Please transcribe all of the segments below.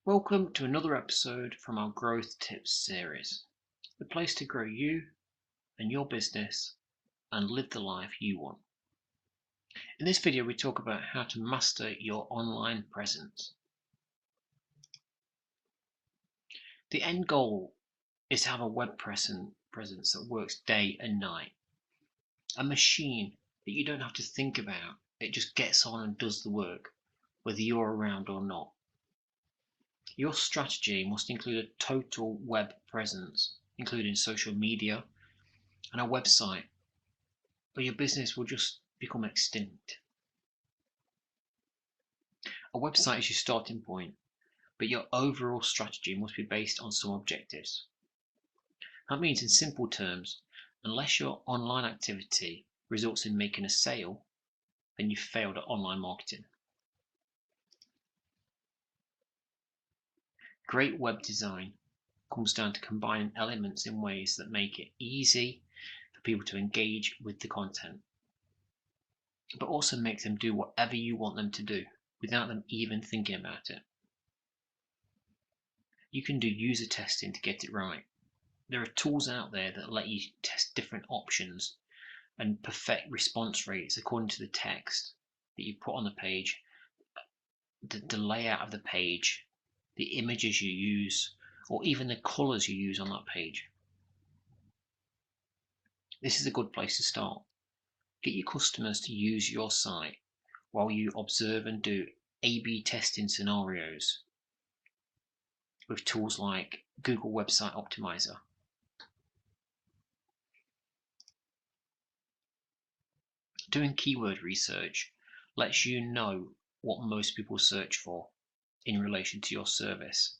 Welcome to another episode from our Growth Tips series, the place to grow you and your business and live the life you want. In this video, we talk about how to master your online presence. The end goal is to have a web presence that works day and night, a machine that you don't have to think about. It just gets on and does the work, whether you're around or not. Your strategy must include a total web presence, including social media and a website, or your business will just become extinct. A website is your starting point, but your overall strategy must be based on some objectives. That means, in simple terms, unless your online activity results in making a sale, then you've failed at online marketing. Great web design comes down to combining elements in ways that make it easy for people to engage with the content, but also make them do whatever you want them to do without them even thinking about it. You can do user testing to get it right. There are tools out there that let you test different options and perfect response rates according to the text that you put on the page, the layout of the page, the images you use, or even the colors you use on that page. This is a good place to start. Get your customers to use your site while you observe and do A/B testing scenarios with tools like Google Website Optimizer. Doing keyword research lets you know what most people search for in relation to your service.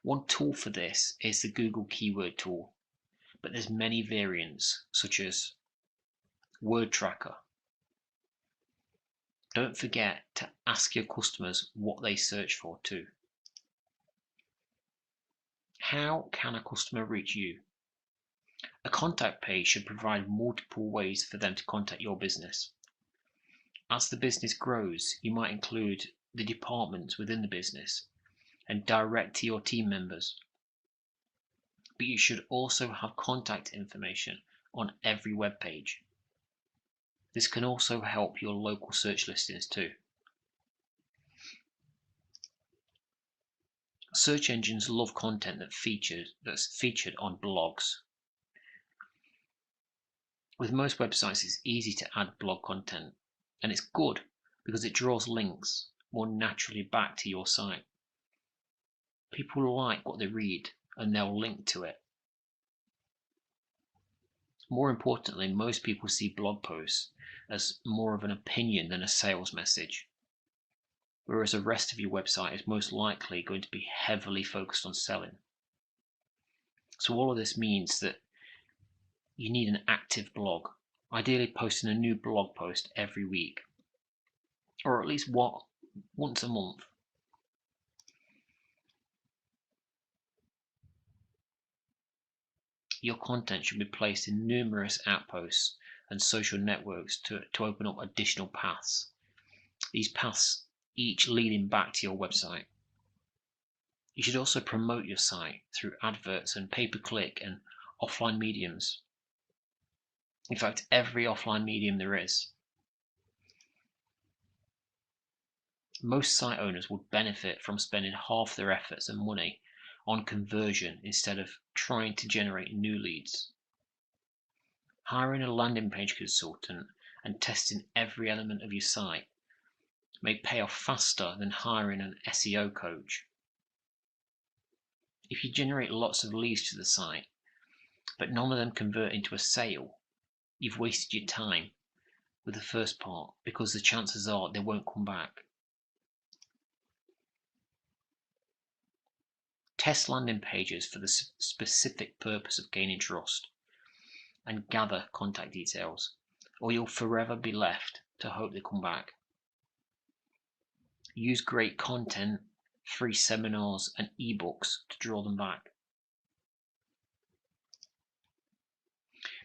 One tool for this is the Google Keyword Tool, but there's many variants such as Word Tracker. Don't forget to ask your customers what they search for too. How can a customer reach you? A contact page should provide multiple ways for them to contact your business. As the business grows, you might include the departments within the business and direct to your team members. But you should also have contact information on every web page. This can also help your local search listings too. Search engines love content that's featured on blogs. With most websites, it's easy to add blog content, and it's good because it draws links more naturally back to your site. People like what they read and they'll link to it. More importantly, most people see blog posts as more of an opinion than a sales message, whereas the rest of your website is most likely going to be heavily focused on selling. So all of this means that you need an active blog, ideally posting a new blog post every week, or at least once a month. Your content should be placed in numerous outposts and social networks to open up additional paths. These paths each leading back to your website. You should also promote your site through adverts and pay-per-click and offline mediums. In fact, every offline medium there is. Most site owners would benefit from spending half their efforts and money on conversion instead of trying to generate new leads. Hiring a landing page consultant and testing every element of your site may pay off faster than hiring an SEO coach. If you generate lots of leads to the site, but none of them convert into a sale, you've wasted your time with the first part because the chances are they won't come back. Test landing pages for the specific purpose of gaining trust and gather contact details, or you'll forever be left to hope they come back. Use great content, free seminars and ebooks to draw them back.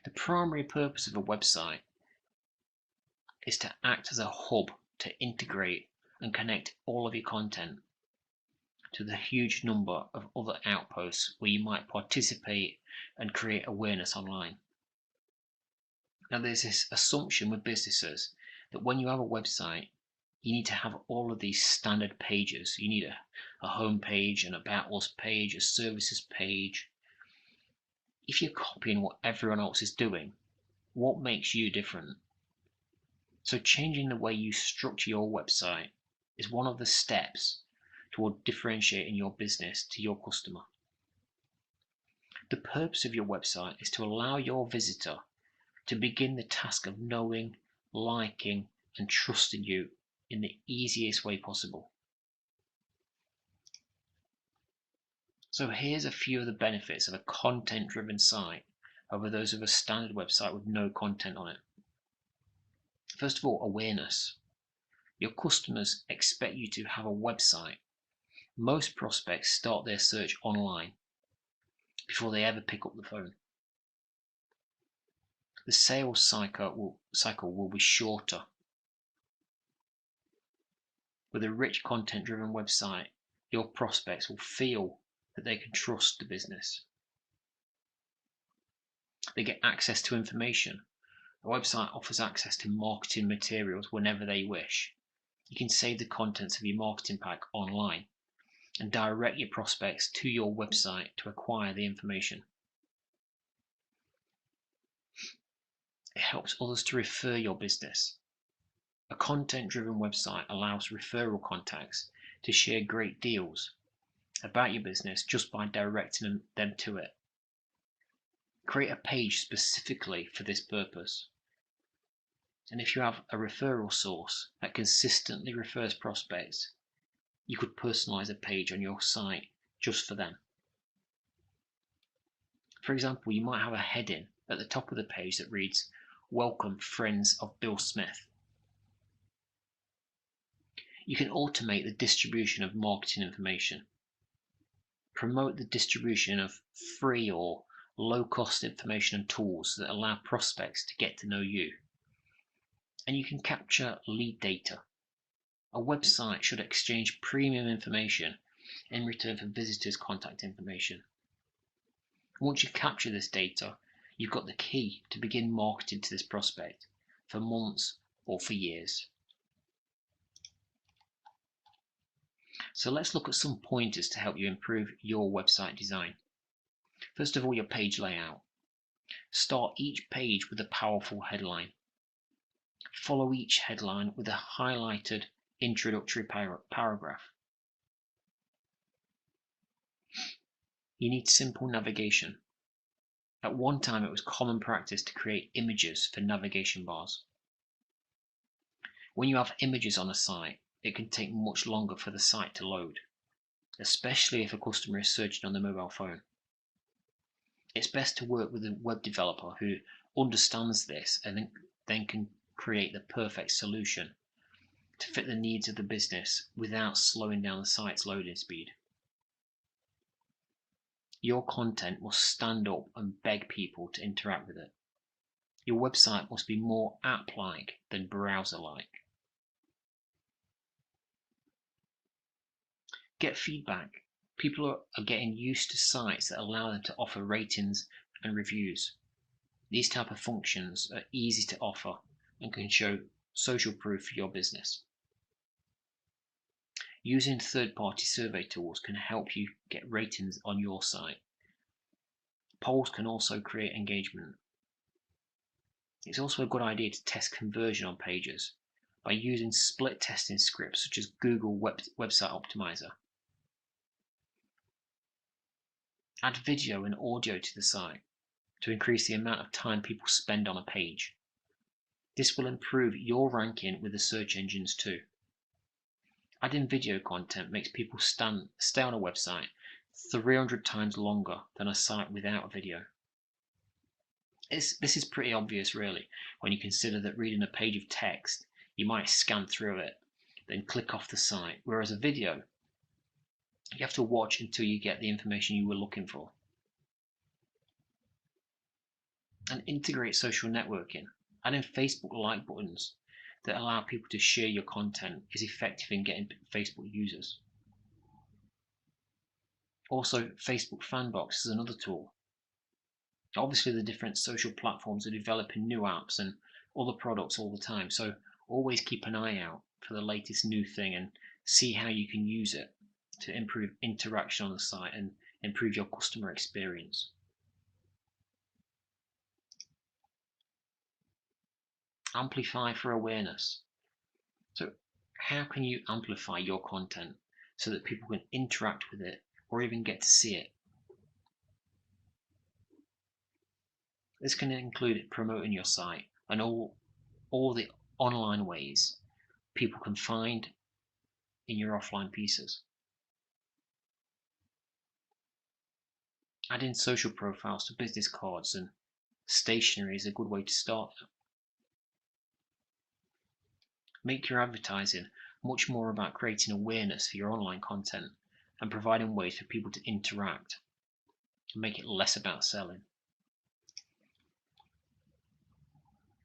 The primary purpose of a website is to act as a hub to integrate and connect all of your content. to the huge number of other outposts where you might participate and create awareness online. Now, there's this assumption with businesses that when you have a website, you need to have all of these standard pages. You need a home page, an about us page, a services page. If you're copying what everyone else is doing, what makes you different? So changing the way you structure your website is one of the steps toward differentiating your business to your customer. The purpose of your website is to allow your visitor to begin the task of knowing, liking, and trusting you in the easiest way possible. So here's a few of the benefits of a content-driven site over those of a standard website with no content on it. First of all, awareness. Your customers expect you to have a website. Most prospects start their search online before they ever pick up the phone. The sales cycle will be shorter. With a rich content-driven website, your prospects will feel that they can trust the business. They get access to information. A website offers access to marketing materials whenever they wish. You can save the contents of your marketing pack online and direct your prospects to your website to acquire the information. It helps others to refer your business. A content-driven website allows referral contacts to share great deals about your business just by directing them to it. Create a page specifically for this purpose. And if you have a referral source that consistently refers prospects, you could personalize a page on your site just for them. For example, you might have a heading at the top of the page that reads, "Welcome, friends of Bill Smith." You can automate the distribution of marketing information. Promote the distribution of free or low-cost information and tools that allow prospects to get to know you. And you can capture lead data. A website should exchange premium information in return for visitors' contact information. Once you capture this data, you've got the key to begin marketing to this prospect for months or for years. So let's look at some pointers to help you improve your website design. First of all, your page layout. Start each page with a powerful headline. Follow each headline with a highlighted introductory paragraph. You need simple navigation. At one time, it was common practice to create images for navigation bars. When you have images on a site, it can take much longer for the site to load, especially if a customer is searching on their mobile phone. It's best to work with a web developer who understands this and then can create the perfect solution to fit the needs of the business without slowing down the site's loading speed. Your content must stand up and beg people to interact with it. Your website must be more app-like than browser-like. Get feedback. People are getting used to sites that allow them to offer ratings and reviews. These type of functions are easy to offer and can show social proof for your business. Using third-party survey tools can help you get ratings on your site. Polls can also create engagement. It's also a good idea to test conversion on pages by using split testing scripts such as Google Website Optimizer. Add video and audio to the site to increase the amount of time people spend on a page. This will improve your ranking with the search engines too. Adding video content makes people stay on a website 300 times longer than a site without a video. This is pretty obvious really when you consider that reading a page of text, you might scan through it, then click off the site, whereas a video, you have to watch until you get the information you were looking for. And integrate social networking. Adding Facebook like buttons that allow people to share your content is effective in getting Facebook users. Also, Facebook Fanbox is another tool. Obviously, the different social platforms are developing new apps and other products all the time, so always keep an eye out for the latest new thing and see how you can use it to improve interaction on the site and improve your customer experience. Amplify for awareness. So how can you amplify your content so that people can interact with it or even get to see it? This can include promoting your site and all the online ways people can find in your offline pieces. Adding social profiles to business cards and stationery is a good way to start. Make your advertising much more about creating awareness for your online content and providing ways for people to interact, and make it less about selling.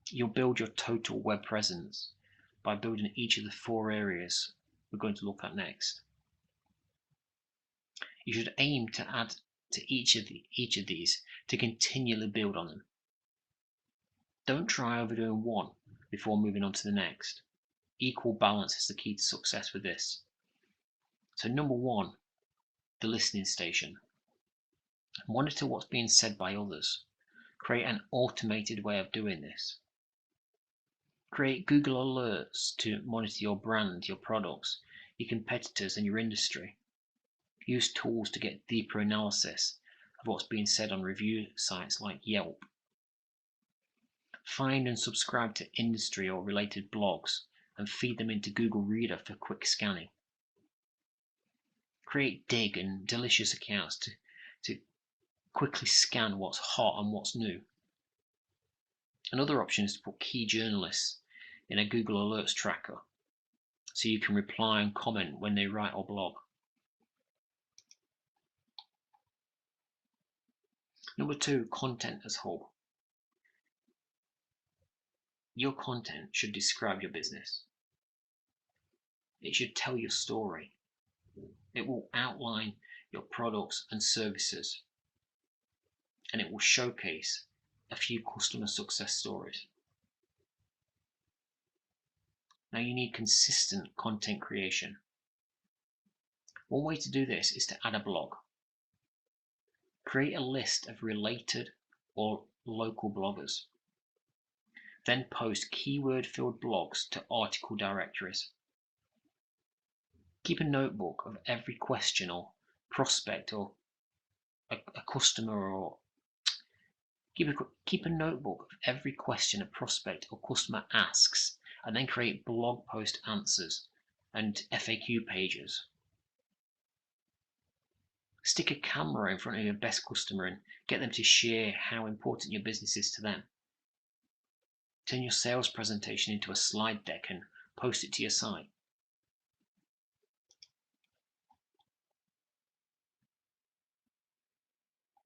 You'll build your total web presence by building each of the 4 areas we're going to look at next. You should aim to add to each of these to continually build on them. Don't try overdoing one before moving on to the next. Equal balance is the key to success with this. So number 1, the listening station. Monitor what's being said by others. Create an automated way of doing this. Create Google alerts to monitor your brand, your products, your competitors and your industry. Use tools to get deeper analysis of what's being said on review sites like Yelp. Find and subscribe to industry or related blogs and feed them into Google Reader for quick scanning. Create Dig and Delicious accounts to quickly scan what's hot and what's new. Another option is to put key journalists in a Google Alerts tracker so you can reply and comment when they write or blog. Number 2, content as hub. Your content should describe your business. It should tell your story. It will outline your products and services, and it will showcase a few customer success stories. Now you need consistent content creation. One way to do this is to add a blog. Create a list of related or local bloggers. Then post keyword-filled blogs to article directories. Keep a notebook of every question or prospect or a customer or keep a notebook of every question a prospect or customer asks, and then create blog post answers and FAQ pages. Stick a camera in front of your best customer and get them to share how important your business is to them. Turn your sales presentation into a slide deck and post it to your site.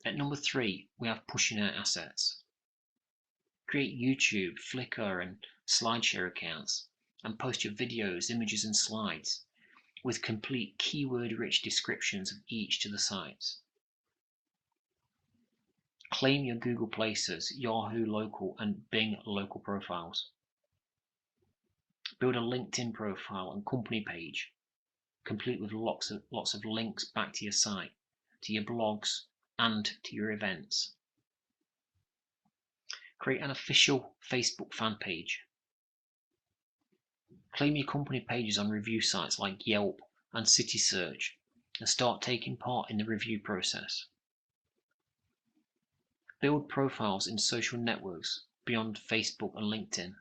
At number 3, we have pushing out assets. Create YouTube, Flickr and SlideShare accounts and post your videos, images and slides with complete keyword-rich descriptions of each to the sites. Claim your Google Places, Yahoo Local and Bing Local profiles. Build a LinkedIn profile and company page, complete with lots of links back to your site, to your blogs and to your events. Create an official Facebook fan page. Claim your company pages on review sites like Yelp and CitySearch and start taking part in the review process. Build profiles in social networks beyond Facebook and LinkedIn.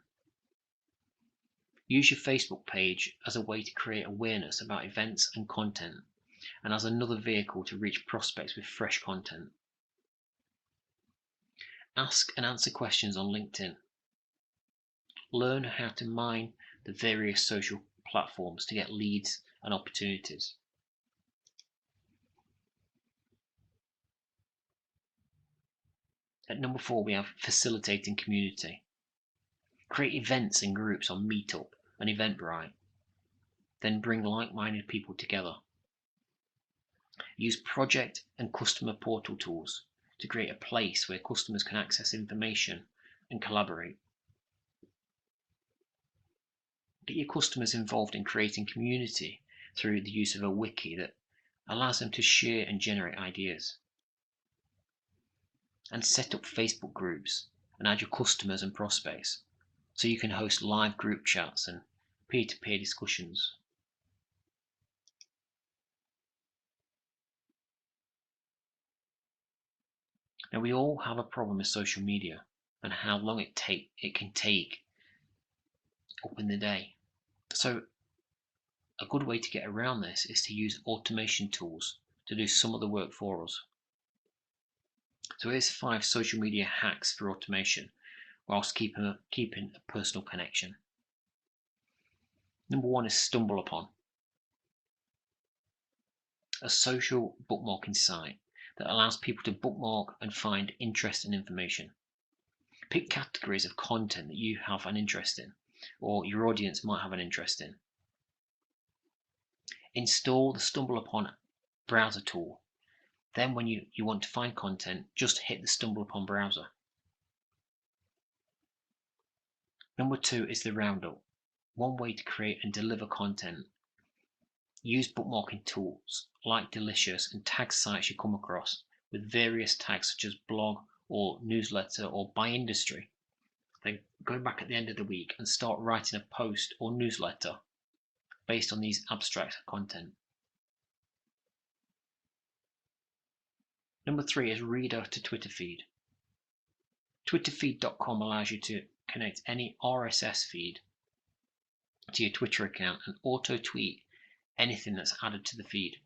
Use your Facebook page as a way to create awareness about events and content, and as another vehicle to reach prospects with fresh content. Ask and answer questions on LinkedIn. Learn how to mine the various social platforms to get leads and opportunities. At number 4, we have facilitating community. Create events and groups on Meetup and Eventbrite. Then bring like-minded people together. Use project and customer portal tools to create a place where customers can access information and collaborate. Get your customers involved in creating community through the use of a wiki that allows them to share and generate ideas. And set up Facebook groups and add your customers and prospects so you can host live group chats and peer-to-peer discussions. Now, we all have a problem with social media and how long it can take up in the day. So a good way to get around this is to use automation tools to do some of the work for us. So here's 5 social media hacks for automation whilst keeping a personal connection. Number 1 is Stumble Upon, a social bookmarking site that allows people to bookmark and find interesting information. Pick categories of content that you have an interest in, or your audience might have an interest in. Install the Stumble Upon browser tool. Then when you want to find content, just hit the Stumble Upon browser. Number 2 is the Roundup, one way to create and deliver content. Use bookmarking tools like Delicious and tag sites you come across with various tags such as blog or newsletter or by industry. Then go back at the end of the week and start writing a post or newsletter based on these abstract content. Number 3 is Reader to Twitter feed. Twitterfeed.com allows you to connect any RSS feed to your Twitter account and auto-tweet anything that's added to the feed.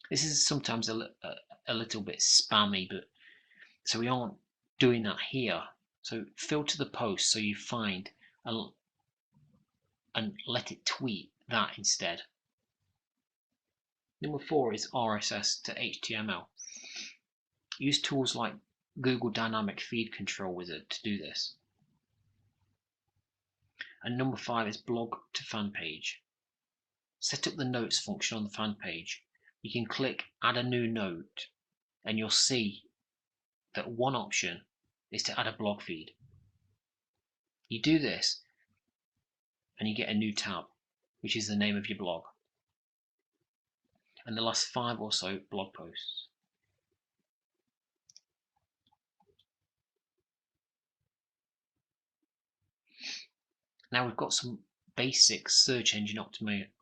This is sometimes a little bit spammy, but so we aren't doing that here. So filter the post so you find and let it tweet that instead. Number 4 is RSS to HTML. Use tools like Google Dynamic Feed Control Wizard to do this. And number 5 is blog to fan page. Set up the notes function on the fan page. You can click add a new note and you'll see that one option is to add a blog feed. You do this and you get a new tab, which is the name of your blog and the last 5 or so blog posts. Now we've got some basic search engine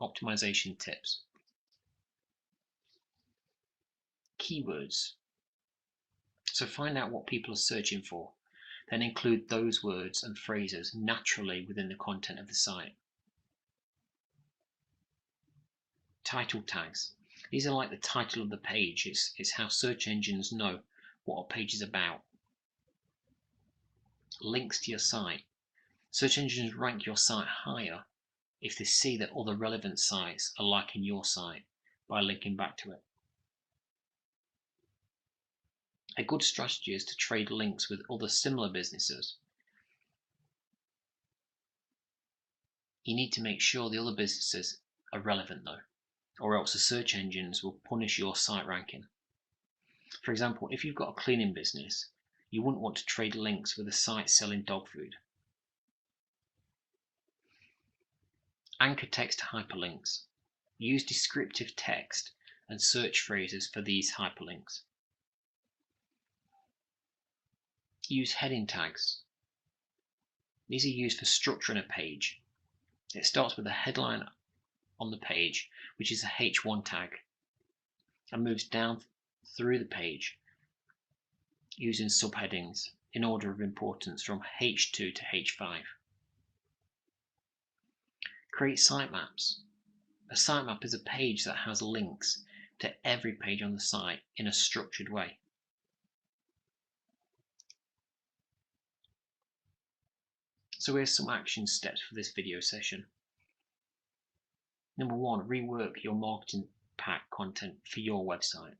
optimization tips. Keywords. So find out what people are searching for, then include those words and phrases naturally within the content of the site. Title tags. These are like the title of the page. It's how search engines know what a page is about. Links to your site. Search engines rank your site higher if they see that other relevant sites are liking your site by linking back to it. A good strategy is to trade links with other similar businesses. You need to make sure the other businesses are relevant though, or else the search engines will punish your site ranking. For example, if you've got a cleaning business, you wouldn't want to trade links with a site selling dog food. Anchor text hyperlinks. Use descriptive text and search phrases for these hyperlinks. Use heading tags. These are used for structuring a page. It starts with a headline on the page, which is a H1 tag, and moves down through the page using subheadings in order of importance from H2 to H5. Create sitemaps. A sitemap is a page that has links to every page on the site in a structured way. So here's some action steps for this video session. Number 1, rework your marketing pack content for your website.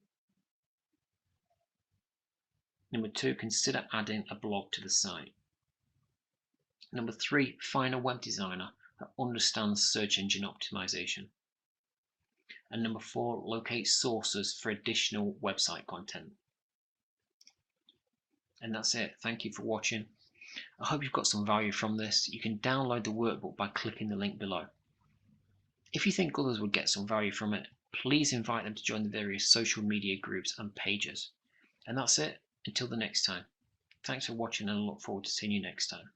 Number 2, consider adding a blog to the site. Number 3, find a web designer that understands search engine optimization. And number 4, locate sources for additional website content. And that's it. Thank you for watching. I hope you've got some value from this. You can download the workbook by clicking the link below. If you think others would get some value from it, please invite them to join the various social media groups and pages. And that's it. Until the next time. Thanks for watching, and I look forward to seeing you next time.